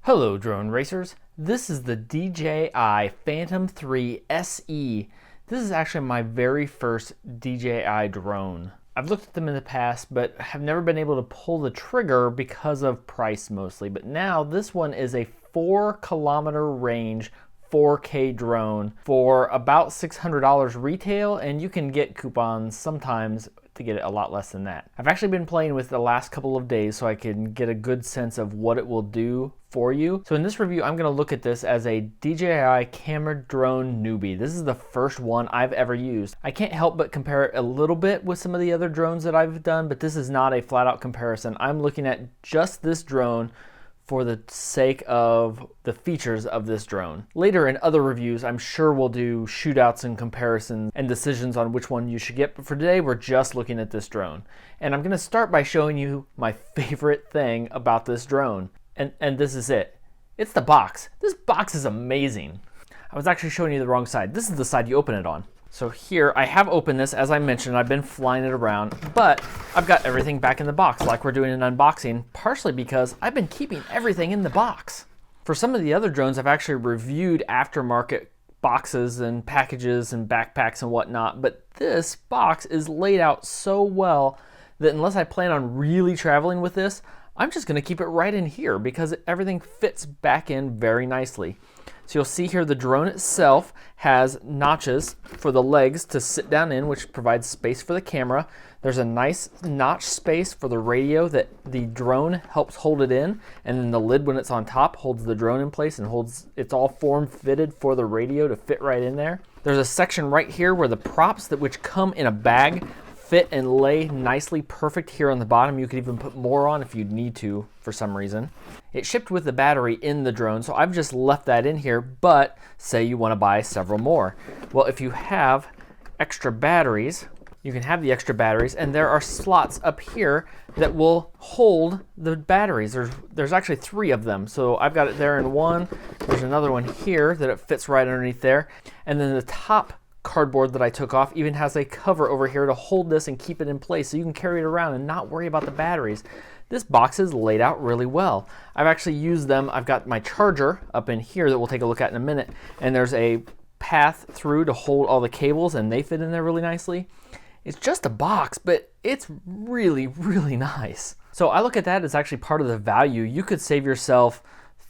Hello drone racers, this is the DJI Phantom 3 SE. This is actually my very first DJI drone. I've looked at them in the past but have never been able to pull the trigger because of price mostly, but now this one is a 4-kilometer range 4K drone for about $600 retail, and you can get coupons sometimes to get it a lot less than that. I've actually been playing with it the last couple of days so I can get a good sense of what it will do for you. So in this review, I'm going to look at this as a DJI camera drone newbie. This is the first one I've ever used. I can't help but compare it a little bit with some of the other drones that I've done, but this is not a flat out comparison. I'm looking at just this drone for the sake of the features of this drone. Later in other reviews, I'm sure we'll do shootouts and comparisons and decisions on which one you should get, but for today we're just looking at this drone. And I'm gonna start by showing you my favorite thing about this drone. And this is it. It's the box. This box is amazing. I was actually showing you the wrong side. This is the side you open it on. So here, I have opened this, as I mentioned, I've been flying it around, but I've got everything back in the box like we're doing an unboxing, partially because I've been keeping everything in the box. For some of the other drones, I've actually reviewed aftermarket boxes and packages and backpacks and whatnot, but this box is laid out so well that unless I plan on really traveling with this, I'm just gonna keep it right in here because everything fits back in very nicely. So you'll see here the drone itself has notches for the legs to sit down in, which provides space for the camera. There's a nice notch space for the radio that the drone helps hold it in, and then the lid when it's on top holds the drone in place and holds, it's all form fitted for the radio to fit right in there. There's a section right here where the props which come in a bag fit and lay nicely perfect here on the bottom. You could even put more on if you'd need to for some reason. It shipped with the battery in the drone, so I've just left that in here, but say you want to buy several more. Well, if you have extra batteries, you can have the extra batteries, and there are slots up here that will hold the batteries. There's actually 3 of them, so I've got it there in one. There's another one here that it fits right underneath there, and then the top cardboard that I took off even has a cover over here to hold this and keep it in place so you can carry it around and not worry about the batteries. This box is laid out really well. I've actually used them. I've got my charger up in here that we'll take a look at in a minute, and there's a path through to hold all the cables, and they fit in there really nicely. It's just a box, but it's really, really nice. So I look at that as actually part of the value. You could save yourself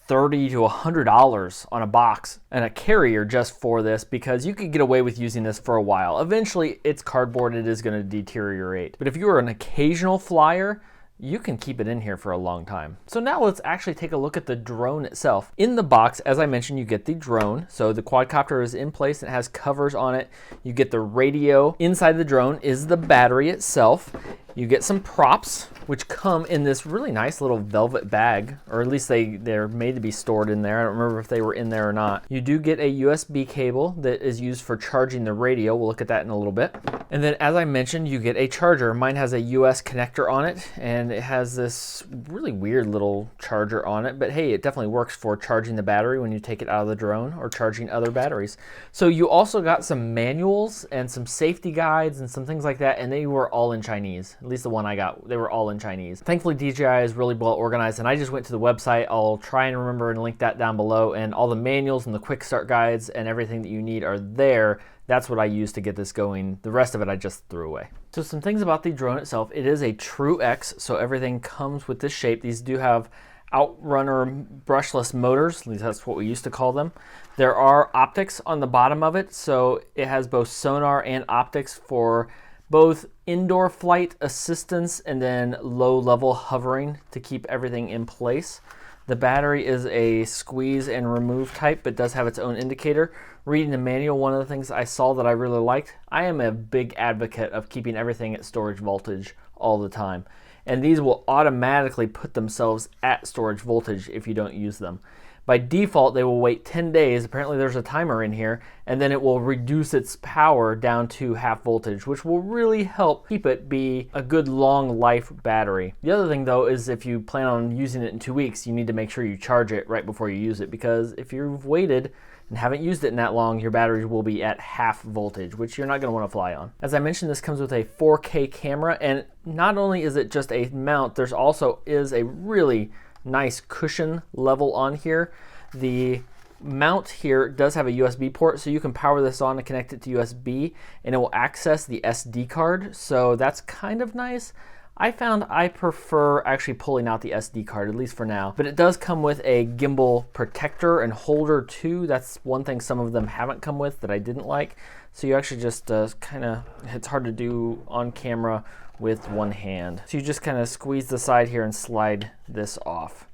$30 to $100 on a box and a carrier just for this, because you could get away with using this for a while. Eventually, it's cardboard, it is going to deteriorate. But if you are an occasional flyer, you can keep it in here for a long time. So now let's actually take a look at the drone itself. In the box, as I mentioned, you get the drone. So the quadcopter is in place and it has covers on it. You get the radio. Inside the drone is the battery itself. You get some props, which come in this really nice little velvet bag, or at least they're made to be stored in there. I don't remember if they were in there or not. You do get a USB cable that is used for charging the radio. We'll look at that in a little bit. And then, as I mentioned, you get a charger. Mine has a US connector on it, and it has this really weird little charger on it, but hey, it definitely works for charging the battery when you take it out of the drone or charging other batteries. So you also got some manuals and some safety guides and some things like that, and they were all in Chinese. At least the one I got, they were all in Chinese. Thankfully, DJI is really well organized, and I just went to the website. I'll try and remember and link that down below, and all the manuals and the quick start guides and everything that you need are there. That's what I used to get this going. The rest of it I just threw away. So some things about the drone itself. It is a true X, so everything comes with this shape. These do have outrunner brushless motors, at least that's what we used to call them. There are optics on the bottom of it, so it has both sonar and optics for both indoor flight assistance and then low-level hovering to keep everything in place. The battery is a squeeze and remove type, but does have its own indicator. Reading the manual, one of the things I saw that I really liked, I am a big advocate of keeping everything at storage voltage all the time. And these will automatically put themselves at storage voltage if you don't use them. By default, they will wait 10 days. Apparently there's a timer in here, and then it will reduce its power down to half voltage, which will really help keep it be a good long life battery. The other thing though is if you plan on using it in 2 weeks, you need to make sure you charge it right before you use it, because if you've waited and haven't used it in that long, your batteries will be at half voltage, which you're not going to want to fly on. As I mentioned, this comes with a 4K camera, and not only is it just a mount, there's also is a really nice cushion level on here. The mount here does have a USB port, so you can power this on and connect it to USB, and it will access the SD card, so that's kind of nice. I found I prefer actually pulling out the SD card, at least for now. But it does come with a gimbal protector and holder too. That's one thing some of them haven't come with that I didn't like. So you actually just it's hard to do on camera with one hand. So you just kind of squeeze the side here and slide this off.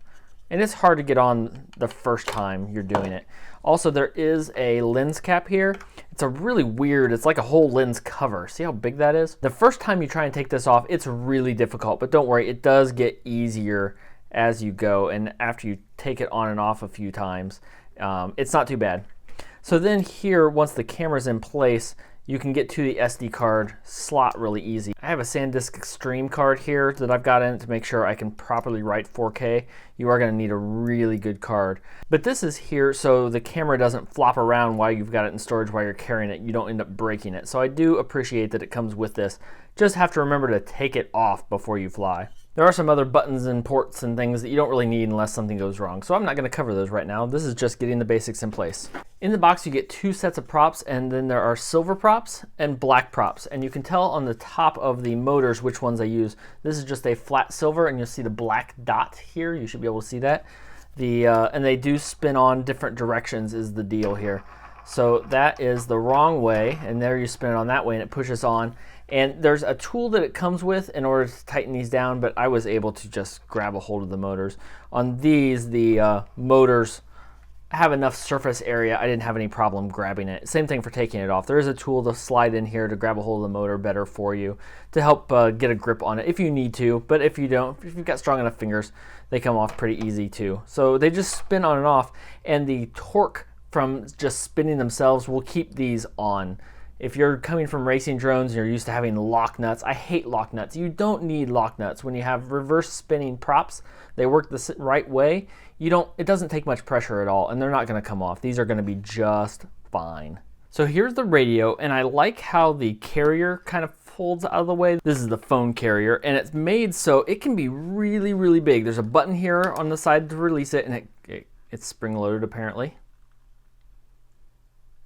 And it's hard to get on the first time you're doing it. Also, there is a lens cap here. It's a really weird, it's like a whole lens cover. See how big that is? The first time you try and take this off, it's really difficult, but don't worry, it does get easier as you go. And after you take it on and off a few times, it's not too bad. So then here, once the camera's in place, you can get to the SD card slot really easy. I have a SanDisk Extreme card here that I've got in it to make sure I can properly write 4K. You are gonna need a really good card. But this is here so the camera doesn't flop around while you've got it in storage while you're carrying it. You don't end up breaking it. So I do appreciate that it comes with this. Just have to remember to take it off before you fly. There are some other buttons and ports and things that you don't really need unless something goes wrong. So I'm not gonna cover those right now. This is just getting the basics in place. In the box, you get 2 sets of props, and then there are silver props and black props. And you can tell on the top of the motors which ones I use. This is just a flat silver, and you'll see the black dot here. You should be able to see that. And they do spin on different directions is the deal here. So that is the wrong way, and there you spin it on that way, and it pushes on. And there's a tool that it comes with in order to tighten these down, but I was able to just grab a hold of the motors. On these, the motors have enough surface area, I didn't have any problem grabbing it. Same thing for taking it off. There is a tool to slide in here to grab a hold of the motor better for you to help get a grip on it if you need to, but if you don't, if you've got strong enough fingers, they come off pretty easy too. So they just spin on and off, and the torque from just spinning themselves will keep these on. If you're coming from racing drones and you're used to having lock nuts, I hate lock nuts. You don't need lock nuts. When you have reverse spinning props, they work the right way. It doesn't take much pressure at all, and they're not gonna come off. These are gonna be just fine. So here's the radio, and I like how the carrier kind of folds out of the way. This is the phone carrier, and it's made so it can be really, really big. There's a button here on the side to release it, and it's spring-loaded apparently.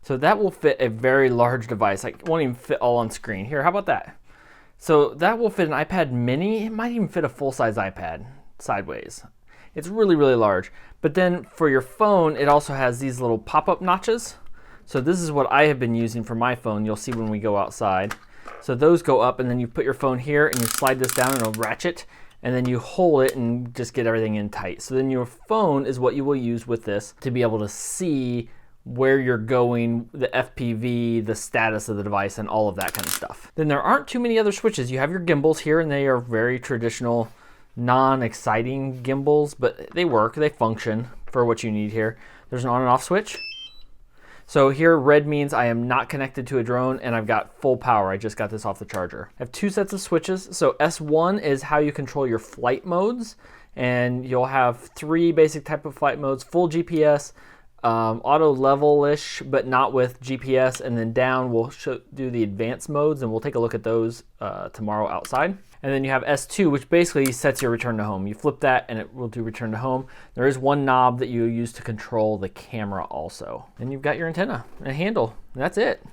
So that will fit a very large device. Like, it won't even fit all on screen. Here, how about that? So that will fit an iPad mini. It might even fit a full-size iPad sideways. It's really, really large. But then for your phone, it also has these little pop-up notches. So this is what I have been using for my phone. You'll see when we go outside. So those go up, and then you put your phone here, and you slide this down, and it'll ratchet, and then you hold it and just get everything in tight. So then your phone is what you will use with this to be able to see where you're going, the FPV, the status of the device, and all of that kind of stuff. Then there aren't too many other switches. You have your gimbals here, and they are very traditional, non-exciting gimbals, but they work, they function for what you need here. There's an on and off switch. So here, red means I am not connected to a drone, and I've got full power. I just got this off the charger. I have 2 sets of switches. So S1 is how you control your flight modes, and you'll have 3 basic type of flight modes: full GPS, auto level-ish, but not with GPS, and then down we'll do the advanced modes, and we'll take a look at those tomorrow outside. And then you have S2, which basically sets your return to home. You flip that and it will do return to home. There is one knob that you use to control the camera also. And you've got your antenna and handle, and that's it.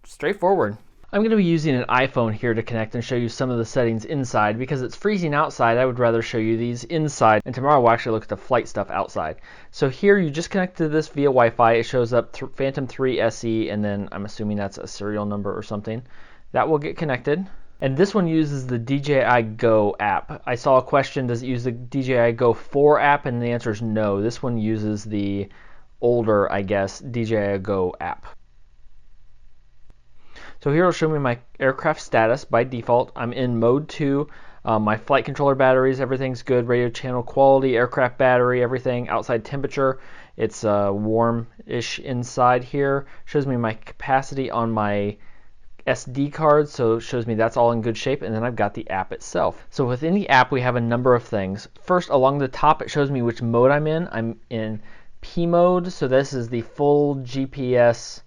Straightforward. I'm going to be using an iPhone here to connect and show you some of the settings inside. Because it's freezing outside, I would rather show you these inside, and tomorrow we'll actually look at the flight stuff outside. So here you just connect to this via Wi-Fi. It shows up Phantom 3 SE, and then I'm assuming that's a serial number or something. That will get connected. And this one uses the DJI Go app. I saw a question, does it use the DJI Go 4 app? And the answer is no. This one uses the older, I guess, DJI Go app. So here it'll show me my aircraft status by default. I'm in mode 2. My flight controller batteries, everything's good. Radio channel quality, aircraft battery, everything. Outside temperature, it's warm-ish inside here. Shows me my capacity on my SD card, so it shows me that's all in good shape. And then I've got the app itself. So within the app, we have a number of things. First, along the top, it shows me which mode I'm in. I'm in P mode, so this is the full GPS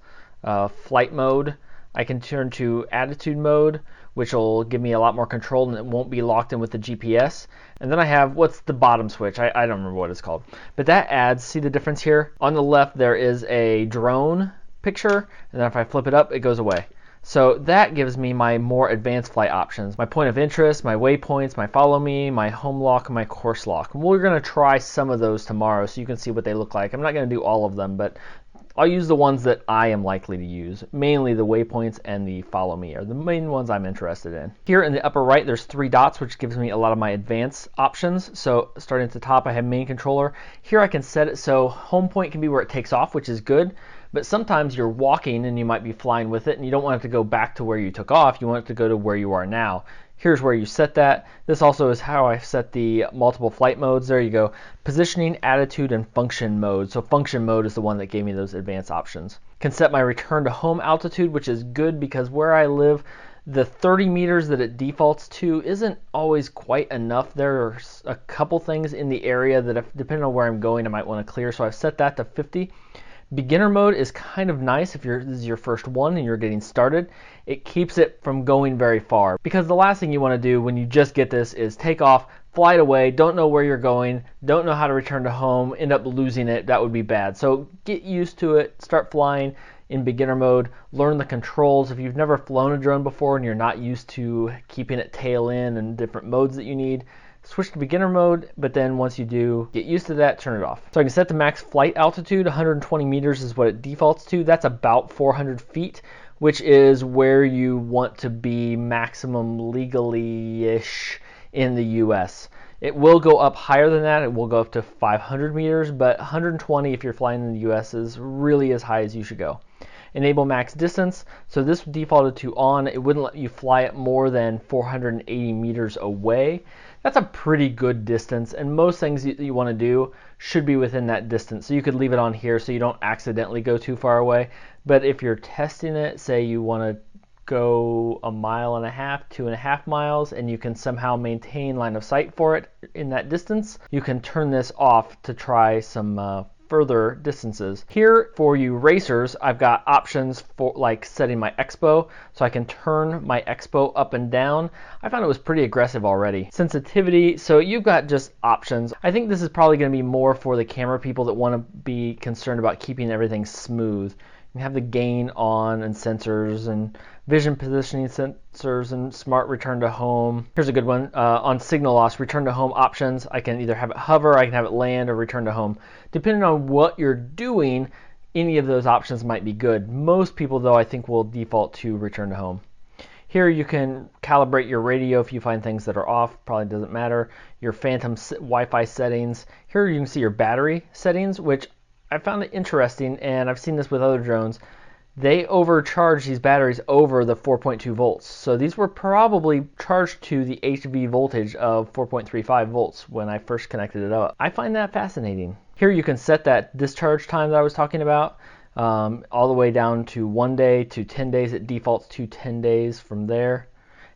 flight mode. I can turn to attitude mode, which will give me a lot more control and it won't be locked in with the GPS. And then I have, what's the bottom switch? I don't remember what it's called. But that adds, see the difference here? On the left there is a drone picture, and then if I flip it up, it goes away. So that gives me my more advanced flight options. My point of interest, my waypoints, my follow me, my home lock, and my course lock. And we're going to try some of those tomorrow so you can see what they look like. I'm not going to do all of them, but I'll use the ones that I am likely to use. Mainly the waypoints and the follow me are the main ones I'm interested in. Here in the upper right, there's 3 dots, which gives me a lot of my advanced options. So starting at the top, I have main controller. Here I can set it so home point can be where it takes off, which is good. But sometimes you're walking and you might be flying with it and you don't want it to go back to where you took off. You want it to go to where you are now. Here's where you set that. This also is how I set the multiple flight modes. There you go. Positioning, attitude, and function mode. So function mode is the one that gave me those advanced options. Can set my return to home altitude, which is good because where I live, the 30 meters that it defaults to isn't always quite enough. There are a couple things in the area that, depending on where I'm going, I might want to clear. So I've set that to 50. Beginner mode is kind of nice if this is your first one and you're getting started. It keeps it from going very far, because the last thing you want to do when you just get this is take off, fly it away, don't know where you're going, don't know how to return to home, end up losing it. That would be bad. So get used to it, start flying in beginner mode, learn the controls. If you've never flown a drone before and you're not used to keeping it tail in and different modes that you need, switch to beginner mode, but then once you do, get used to that, turn it off. So I can set the max flight altitude. 120 meters is what it defaults to. That's about 400 feet, which is where you want to be maximum legally-ish in the US. It will go up higher than that. It will go up to 500 meters, but 120 if you're flying in the US is really as high as you should go. Enable max distance. So this defaulted to on. It wouldn't let you fly it more than 480 meters away. That's a pretty good distance, and most things you want to do should be within that distance. So you could leave it on here so you don't accidentally go too far away. But if you're testing it, say you want to go 1.5 miles, 2.5 miles, and you can somehow maintain line of sight for it in that distance, you can turn this off to try some further distances. Here for you racers, I've got options for like setting my expo, so I can turn my expo up and down. I found it was pretty aggressive already. Sensitivity, so you've got just options. I think this is probably going to be more for the camera people that want to be concerned about keeping everything smooth. You have the gain on and sensors and vision positioning sensors and smart return to home. Here's a good one. On signal loss, return to home options. I can either have it hover, I can have it land, or return to home. Depending on what you're doing, any of those options might be good. Most people, though, I think will default to return to home. Here you can calibrate your radio if you find things that are off, probably doesn't matter. Your Phantom Wi-Fi settings. Here you can see your battery settings, which I found it interesting, and I've seen this with other drones. They overcharge these batteries over the 4.2 volts. So these were probably charged to the HV voltage of 4.35 volts when I first connected it up. I find that fascinating. Here you can set that discharge time that I was talking about, all the way down to 1 day to 10 days. It defaults to 10 days from there.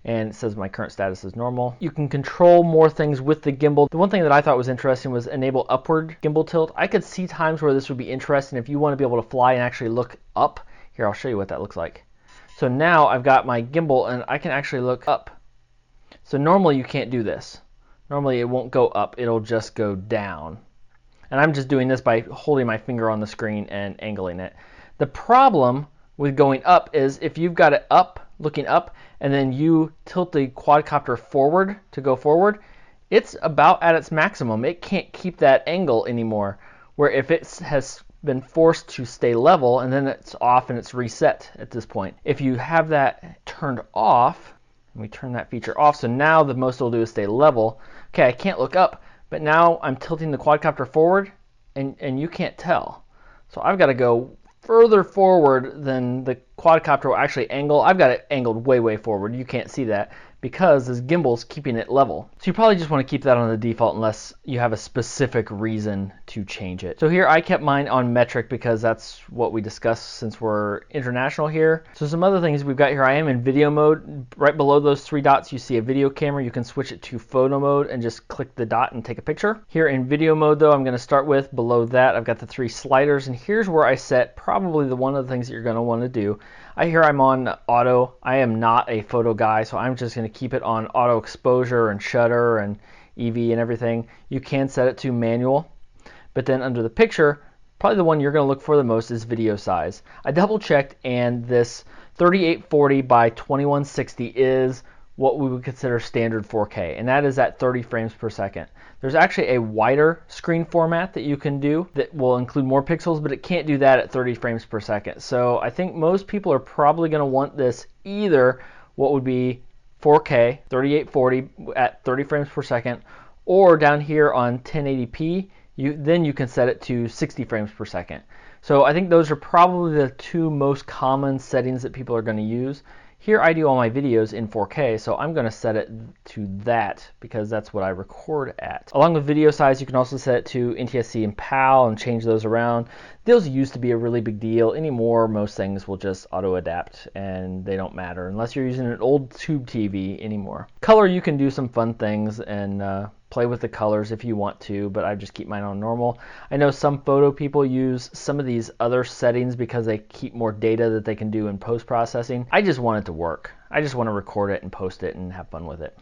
And it says my current status is normal. You can control more things with the gimbal. The one thing that I thought was interesting was enable upward gimbal tilt. I could see times where this would be interesting if you want to be able to fly and actually look up. Here, I'll show you what that looks like. So now I've got my gimbal and I can actually look up. So normally you can't do this. Normally it won't go up, it'll just go down. And I'm just doing this by holding my finger on the screen and angling it. The problem with going up is if you've got it up, looking up, and then you tilt the quadcopter forward to go forward, it's about at its maximum. It can't keep that angle anymore, where if it has been forced to stay level and then it's off and it's reset at this point. If you have that turned off, and we turn that feature off, so now the most it'll do is stay level. Okay, I can't look up, but now I'm tilting the quadcopter forward and you can't tell. So I've got to go further forward than the quadcopter will actually angle. I've got it angled way, way forward. You can't see that. because this gimbal's keeping it level. So you probably just want to keep that on the default unless you have a specific reason to change it. So here I kept mine on metric because that's what we discussed since we're international here. So some other things we've got here, I am in video mode. Right below those three dots you see a video camera. You can switch it to photo mode and just click the dot and take a picture. Here in video mode though, I'm going to start with below that I've got the three sliders, and here's where I set probably the one of the things that you're going to want to do. I'm on auto. I am not a photo guy, so I'm just going to keep it on auto exposure and shutter and EV and everything. You can set it to manual, but then under the picture, probably the one you're going to look for the most is video size. I double checked, and this 3840 by 2160 is what we would consider standard 4K, and that is at 30 frames per second. There's actually a wider screen format that you can do that will include more pixels, but it can't do that at 30 frames per second. So I think most people are probably going to want this either what would be 4K 3840 at 30 frames per second, or down here on 1080p, then you can set it to 60 frames per second. So I think those are probably the two most common settings that people are going to use. Here I do all my videos in 4K, so I'm going to set it to that because that's what I record at. Along with video size, you can also set it to NTSC and PAL and change those around. Those used to be a really big deal. Anymore, most things will just auto-adapt and they don't matter unless you're using an old tube TV anymore. Color, you can do some fun things and play with the colors if you want to, but I just keep mine on normal. I know some photo people use some of these other settings because they keep more data that they can do in post-processing. I just want it to work. I just want to record it and post it and have fun with it.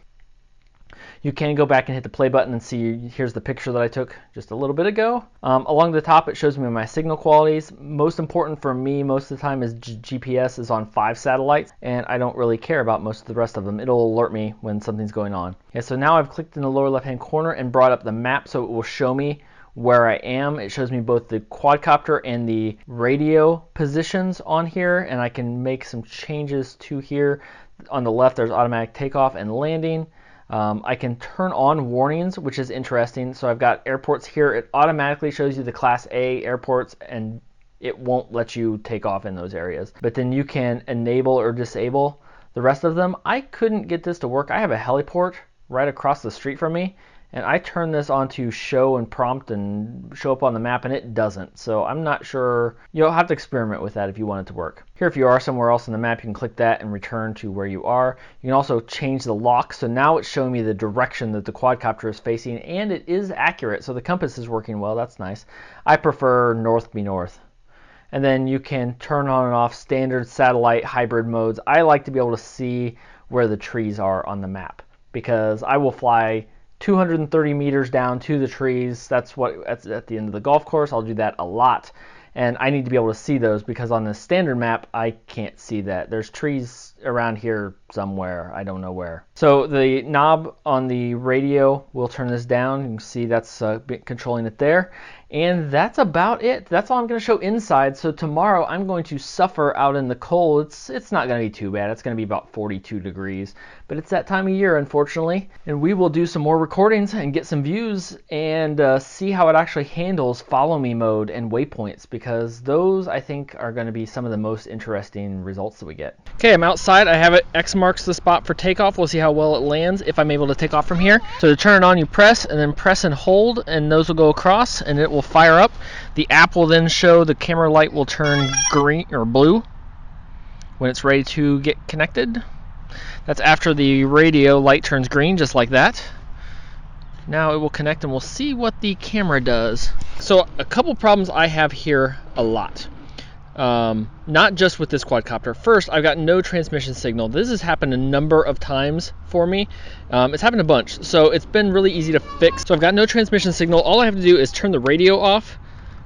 You can go back and hit the play button and see, here's the picture that I took just a little bit ago. Along the top it shows me my signal qualities. Most important for me most of the time is GPS is on 5 satellites, and I don't really care about most of the rest of them. It'll alert me when something's going on. Yeah, so now I've clicked in the lower left hand corner and brought up the map so it will show me where I am. It shows me both the quadcopter and the radio positions on here, and I can make some changes to here. On the left there's automatic takeoff and landing. I can turn on warnings, which is interesting. So I've got airports here. It automatically shows you the Class A airports, and it won't let you take off in those areas. But then you can enable or disable the rest of them. I couldn't get this to work. I have a heliport right across the street from me, and I turn this on to show and prompt and show up on the map, and it doesn't. So I'm not sure. You'll have to experiment with that if you want it to work. Here, if you are somewhere else on the map, you can click that and return to where you are. You can also change the lock. So now it's showing me the direction that the quadcopter is facing, and it is accurate. So the compass is working well. That's nice. I prefer north be north. And then you can turn on and off standard satellite hybrid modes. I like to be able to see where the trees are on the map because I will fly 230 meters down to the trees. That's at the end of the golf course. I'll do that a lot, and I need to be able to see those because on the standard map I can't see that. There's trees around here somewhere, I don't know where. So the knob on the radio will turn this down. You can see that's controlling it there. And that's about it. That's all I'm going to show inside. So tomorrow I'm going to suffer out in the cold. It's not going to be too bad. It's going to be about 42 degrees. But it's that time of year, unfortunately. And we will do some more recordings and get some views and see how it actually handles follow me mode and waypoints, because those I think are going to be some of the most interesting results that we get. Okay, I'm outside. I have it X marks the spot for takeoff. We'll see how well it lands if I'm able to take off from here. So to turn it on, you press and then press and hold, and those will go across and it will fire up. The app will then show the camera light will turn green or blue when it's ready to get connected. That's after the radio light turns green, just like that. Now it will connect and we'll see what the camera does. So a couple problems I have here a lot. Not just with this quadcopter. First, I've got no transmission signal. This has happened a number of times for me. It's happened a bunch, so it's been really easy to fix. So I've got no transmission signal. All I have to do is turn the radio off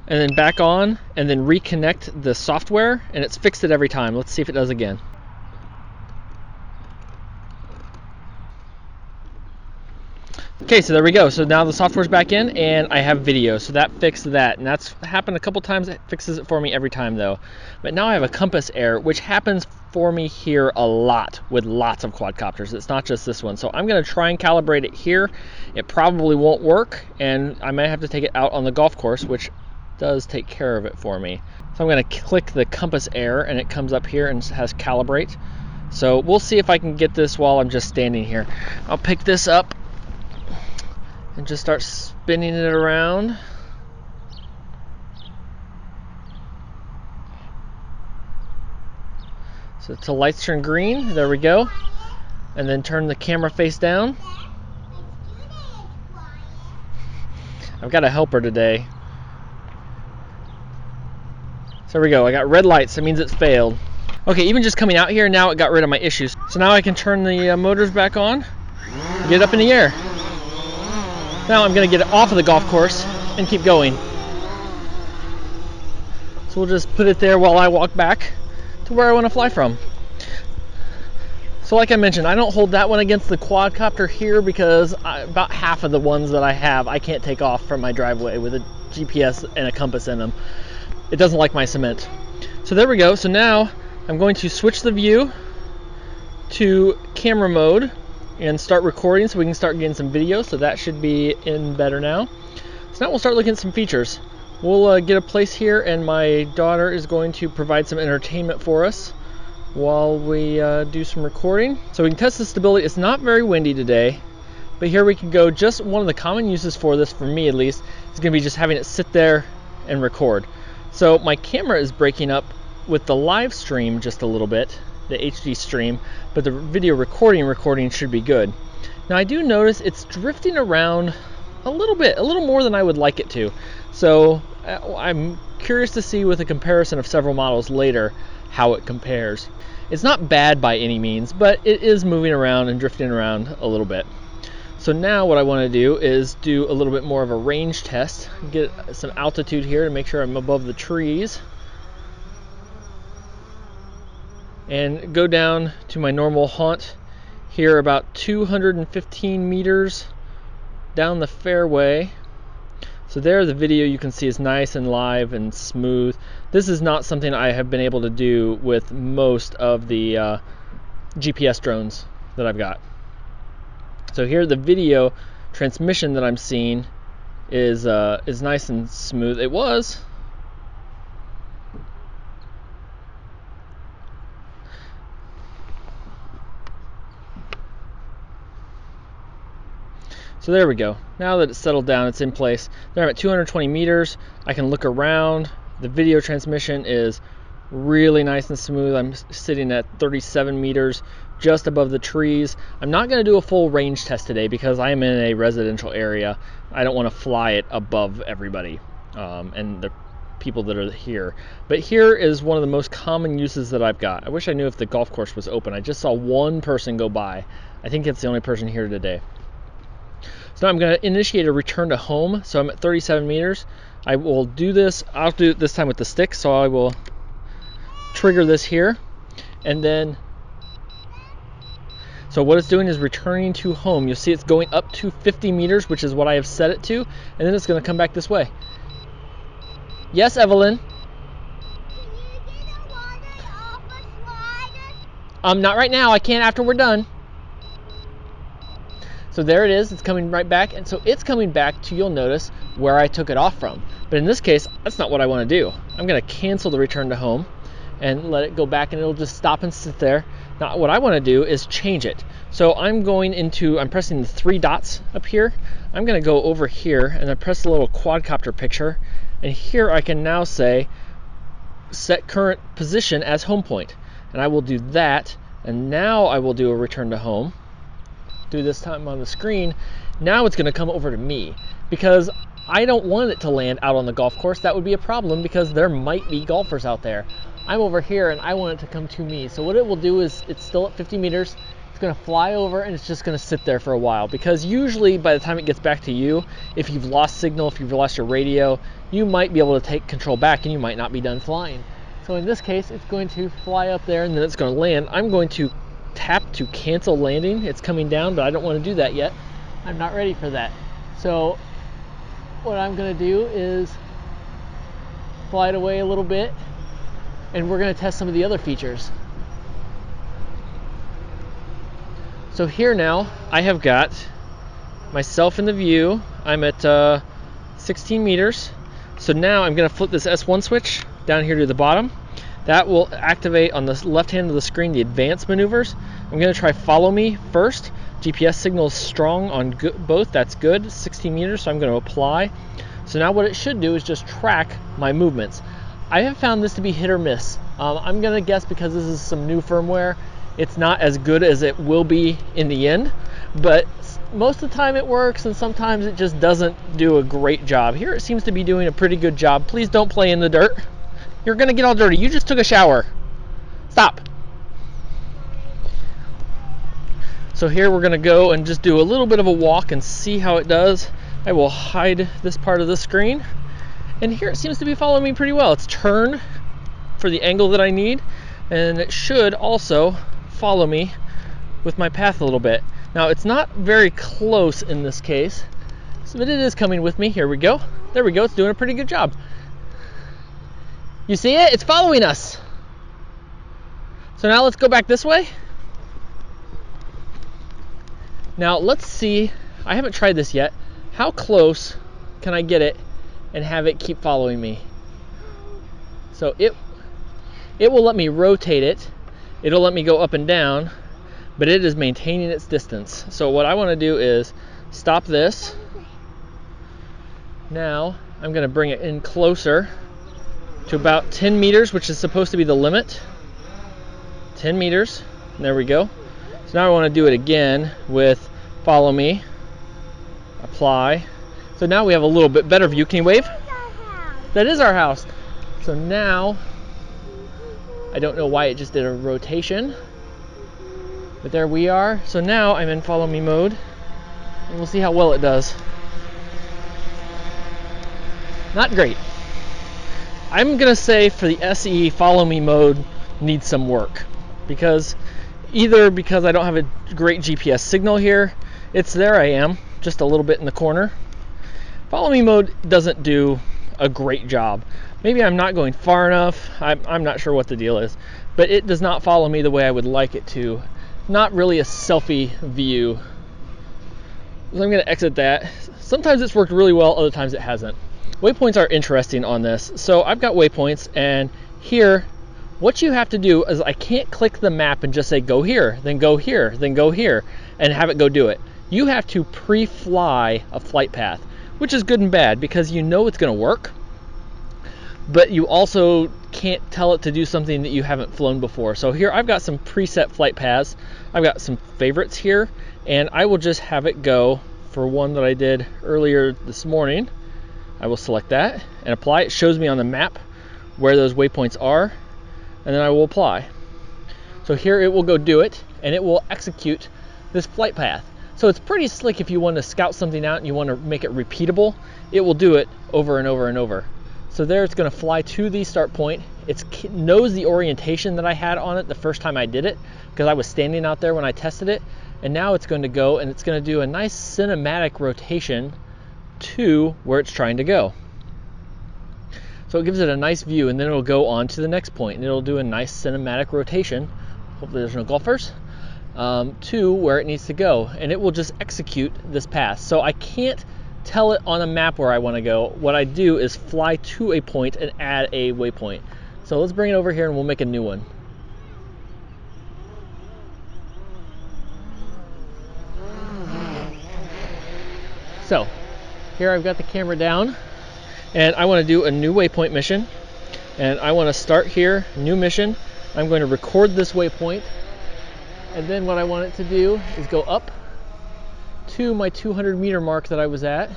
and then back on and then reconnect the software, and it's fixed it every time. Let's see if it does again. Okay, so there we go. So now the software's back in and I have video. So that fixed that. And that's happened a couple times. It fixes it for me every time though. But now I have a compass error, which happens for me here a lot with lots of quadcopters. It's not just this one. So I'm going to try and calibrate it here. It probably won't work, and I might have to take it out on the golf course, which does take care of it for me. So I'm going to click the compass error and it comes up here and has calibrate. So we'll see if I can get this while I'm just standing here. I'll pick this up and just start spinning it around. So till lights turn green, there we go. And then turn the camera face down. I've got a helper today. So there we go, I got red lights, that means it's failed. Okay, even just coming out here, now it got rid of my issues. So now I can turn the motors back on, get it up in the air. Now I'm gonna get it off of the golf course and keep going. So we'll just put it there while I walk back to where I wanna fly from. So like I mentioned, I don't hold that one against the quadcopter here because about half of the ones that I have, I can't take off from my driveway with a GPS and a compass in them. It doesn't like my cement. So there we go. So now I'm going to switch the view to camera mode and start recording so we can start getting some video. So that should be in better now. So now we'll start looking at some features. We'll get a place here, and my daughter is going to provide some entertainment for us while we do some recording. So we can test the stability. It's not very windy today, but here we can go. Just one of the common uses for this, for me at least, is going to be just having it sit there and record. So my camera is breaking up with the live stream just a little bit, the HD stream, but the video recording should be good. Now I do notice it's drifting around a little bit, a little more than I would like it to. So I'm curious to see with a comparison of several models later how it compares. It's not bad by any means, but it is moving around and drifting around a little bit. So now what I want to do is do a little bit more of a range test, get some altitude here to make sure I'm above the trees, and go down to my normal haunt here about 215 meters down the fairway. So there the video you can see is nice and live and smooth. This is not something I have been able to do with most of the GPS drones that I've got. So here the video transmission that I'm seeing is nice and smooth. It was. So there we go. Now that it's settled down, it's in place. There I'm at 220 meters. I can look around. The video transmission is really nice and smooth. I'm sitting at 37 meters just above the trees. I'm not going to do a full range test today because I am in a residential area. I don't want to fly it above everybody and the people that are here. But here is one of the most common uses that I've got. I wish I knew if the golf course was open. I just saw one person go by. I think it's the only person here today. So now I'm going to initiate a return to home. So I'm at 37 meters. I will do this. I'll do it this time with the stick. So I will trigger this here. And then, so what it's doing is returning to home. You'll see it's going up to 50 meters, which is what I have set it to. And then it's going to come back this way. Yes, Evelyn? Can you get the water off the slider? Not right now. I can't after we're done. So there it is, it's coming right back, and so it's coming back to, you'll notice, where I took it off from. But in this case, that's not what I want to do. I'm going to cancel the return to home and let it go back, and it'll just stop and sit there. Now what I want to do is change it. So I'm pressing the three dots up here. I'm going to go over here and I press the little quadcopter picture, and here I can now say set current position as home point. And I will do that, and now I will do a return to home. Do this time on the screen. Now it's going to come over to me because I don't want it to land out on the golf course. That would be a problem because there might be golfers out there. I'm over here and I want it to come to me. So what it will do is, it's still at 50 meters. It's going to fly over and it's just going to sit there for a while, because usually by the time it gets back to you, if you've lost signal, if you've lost your radio, you might be able to take control back and you might not be done flying. So in this case, it's going to fly up there and then it's going to land. I'm going to tap to cancel landing. It's coming down, but I don't want to do that yet. I'm not ready for that. So what I'm going to do is fly it away a little bit, and we're going to test some of the other features. So here now I have got myself in the view. I'm at 16 meters. So now I'm going to flip this S1 switch down here to the bottom. That will activate on the left hand of the screen the advanced maneuvers. I'm going to try follow me first. GPS signal is strong on both. That's good. 60 meters, so I'm going to apply. So now what it should do is just track my movements. I have found this to be hit or miss. I'm going to guess because this is some new firmware, it's not as good as it will be in the end. But most of the time it works, and sometimes it just doesn't do a great job. Here it seems to be doing a pretty good job. Please don't play in the dirt. You're gonna get all dirty. You just took a shower. Stop. So here we're gonna go and just do a little bit of a walk and see how it does. I will hide this part of the screen. And here it seems to be following me pretty well. It's turned for the angle that I need, and it should also follow me with my path a little bit. Now it's not very close in this case, but it is coming with me. Here we go. There we go. It's doing a pretty good job. You see it? It's following us. So now let's go back this way. Now let's see, I haven't tried this yet. How close can I get it and have it keep following me? So it will let me rotate it. It'll let me go up and down, but it is maintaining its distance. So what I want to do is stop this. Now I'm going to bring it in closer to about 10 meters, which is supposed to be the limit. 10 meters. There we go. So now I want to do it again with follow me, apply. So now we have a little bit better view. Can you wave? That is our house. So now, I don't know why it just did a rotation, but there we are. So now I'm in follow me mode, and we'll see how well it does. Not great. I'm gonna say for the SE, follow me mode needs some work, because I don't have a great GPS signal here. It's there, I am just a little bit in the corner. Follow me mode doesn't do a great job. Maybe I'm not going far enough. I'm not sure what the deal is, but it does not follow me the way I would like it to. Not really a selfie view. So I'm gonna exit that. Sometimes it's worked really well, other times it hasn't. Waypoints are interesting on this. So I've got waypoints, and here, what you have to do is I can't click the map and just say go here, then go here, then go here, and have it go do it. You have to pre-fly a flight path, which is good and bad because you know it's gonna work, but you also can't tell it to do something that you haven't flown before. So here I've got some preset flight paths. I've got some favorites here, and I will just have it go for one that I did earlier this morning. I will select that and apply. It shows me on the map where those waypoints are, and then I will apply. So here it will go do it, and it will execute this flight path. So it's pretty slick if you want to scout something out and you want to make it repeatable. It will do it over and over and over. So there it's going to fly to the start point. It knows the orientation that I had on it the first time I did it, because I was standing out there when I tested it. And now it's going to go, and it's going to do a nice cinematic rotation to where it's trying to go. So it gives it a nice view, and then it'll go on to the next point, and it'll do a nice cinematic rotation, hopefully there's no golfers, to where it needs to go, and it will just execute this path. So I can't tell it on a map where I want to go. What I do is fly to a point and add a waypoint. So let's bring it over here and we'll make a new one. So here I've got the camera down, and I want to do a new waypoint mission, and I want to start here, new mission. I'm going to record this waypoint, and then what I want it to do is go up to my 200 meter mark that I was at.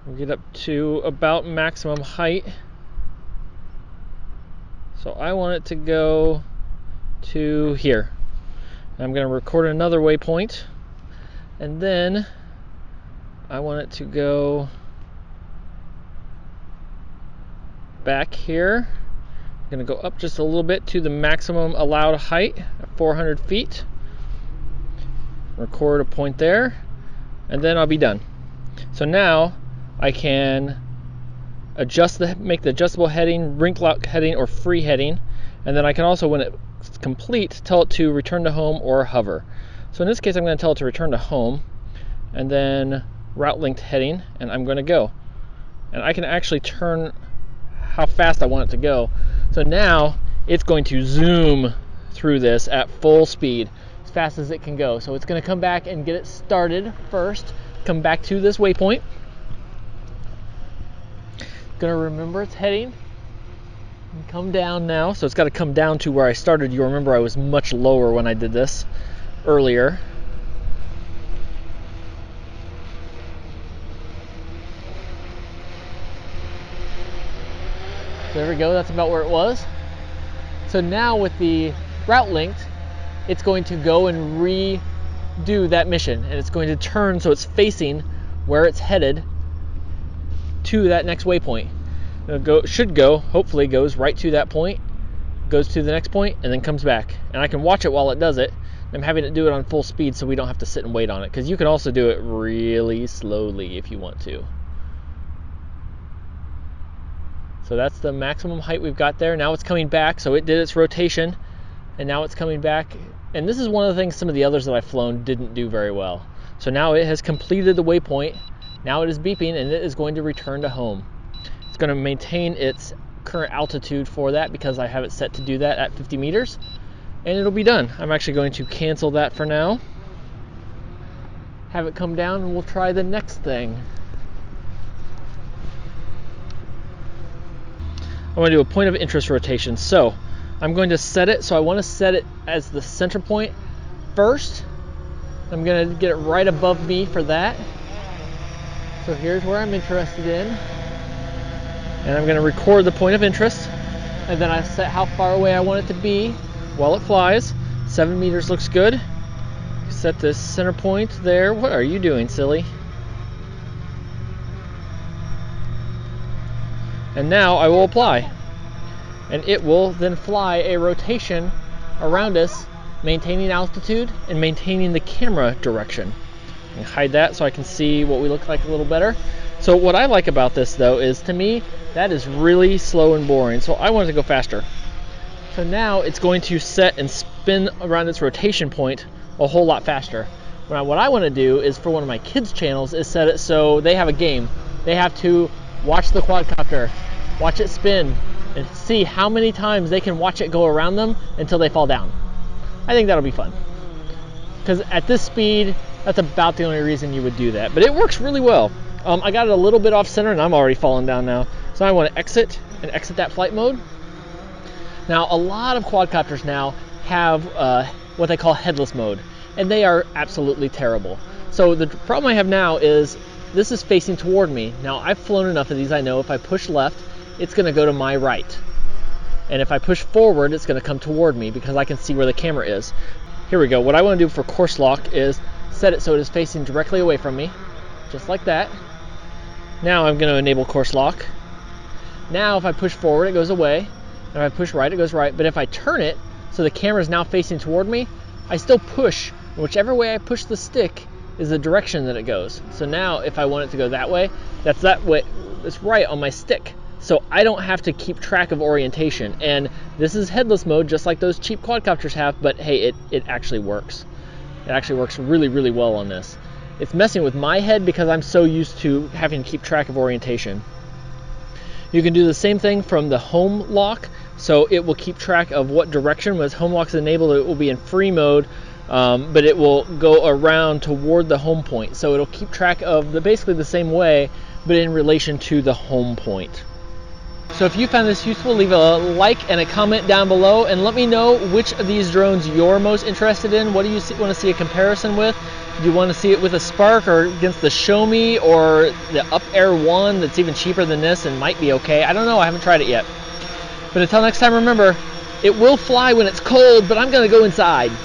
We'll get up to about maximum height. So I want it to go to here. I'm going to record another waypoint, and then I want it to go back here. I'm going to go up just a little bit to the maximum allowed height at 400 feet. Record a point there, and then I'll be done. So now I can make the adjustable heading, wrinkle lock heading, or free heading, and then I can also, when it's complete, tell it to return to home or hover. So in this case, I'm going to tell it to return to home, and then route linked heading, and I'm going to go. And I can actually turn how fast I want it to go. So now it's going to zoom through this at full speed, as fast as it can go. So it's going to come back and get it started first, come back to this waypoint. It's going to remember its heading and come down now. So it's got to come down to where I started. You remember I was much lower when I did this earlier. There we go, that's about where it was. So now with the route linked, it's going to go and redo that mission, and it's going to turn so it's facing where it's headed to that next waypoint. Hopefully goes right to that point, goes to the next point, and then comes back. And I can watch it while it does it. I'm having it do it on full speed so we don't have to sit and wait on it, because you can also do it really slowly if you want to. So that's the maximum height we've got there. Now it's coming back, so it did its rotation, and now it's coming back. And this is one of the things some of the others that I've flown didn't do very well. So now it has completed the waypoint. Now it is beeping, and it is going to return to home. It's going to maintain its current altitude for that because I have it set to do that at 50 meters, and it'll be done. I'm actually going to cancel that for now, have it come down, and we'll try the next thing. I want to do a point of interest rotation. So I'm going to set it, so I want to set it as the center point first. I'm going to get it right above me for that. So here's where I'm interested in. And I'm going to record the point of interest. And then I set how far away I want it to be while it flies. 7 meters looks good. Set this center point there. What are you doing, silly? And now I will apply, and it will then fly a rotation around us, maintaining altitude and maintaining the camera direction. And hide that so I can see what we look like a little better. So what I like about this though is, to me, that is really slow and boring, so I want it to go faster. So now it's going to set and spin around its rotation point a whole lot faster. Now what I want to do is, for one of my kids' channels, is set it so they have a game. They have to watch the quadcopter, watch it spin, and see how many times they can watch it go around them until they fall down. I think that'll be fun, because at this speed, that's about the only reason you would do that. But it works really well. I got it a little bit off center, and I'm already falling down now. So I want to exit that flight mode. Now, a lot of quadcopters now have what they call headless mode, and they are absolutely terrible. So the problem I have now is this is facing toward me. Now, I've flown enough of these, I know if I push left, it's going to go to my right. And if I push forward, it's going to come toward me because I can see where the camera is. Here we go. What I want to do for course lock is set it so it is facing directly away from me, just like that. Now I'm going to enable course lock. Now if I push forward, it goes away. And if I push right, it goes right. But if I turn it so the camera is now facing toward me, I still push. Whichever way I push the stick is the direction that it goes. So now if I want it to go that way, that's that way. It's right on my stick. So I don't have to keep track of orientation. And this is headless mode, just like those cheap quadcopters have, but hey, it actually works. It actually works really, really well on this. It's messing with my head because I'm so used to having to keep track of orientation. You can do the same thing from the home lock. So it will keep track of what direction. When home lock is enabled, it will be in free mode. But it will go around toward the home point. So it'll keep track of basically the same way, but in relation to the home point. So if you found this useful, leave a like and a comment down below, and let me know which of these drones you're most interested in. What do you want to see a comparison with? Do you want to see it with a Spark or against the Show Me or the Up Air 1 that's even cheaper than this and might be okay? I don't know, I haven't tried it yet. But until next time, remember, it will fly when it's cold, but I'm going to go inside.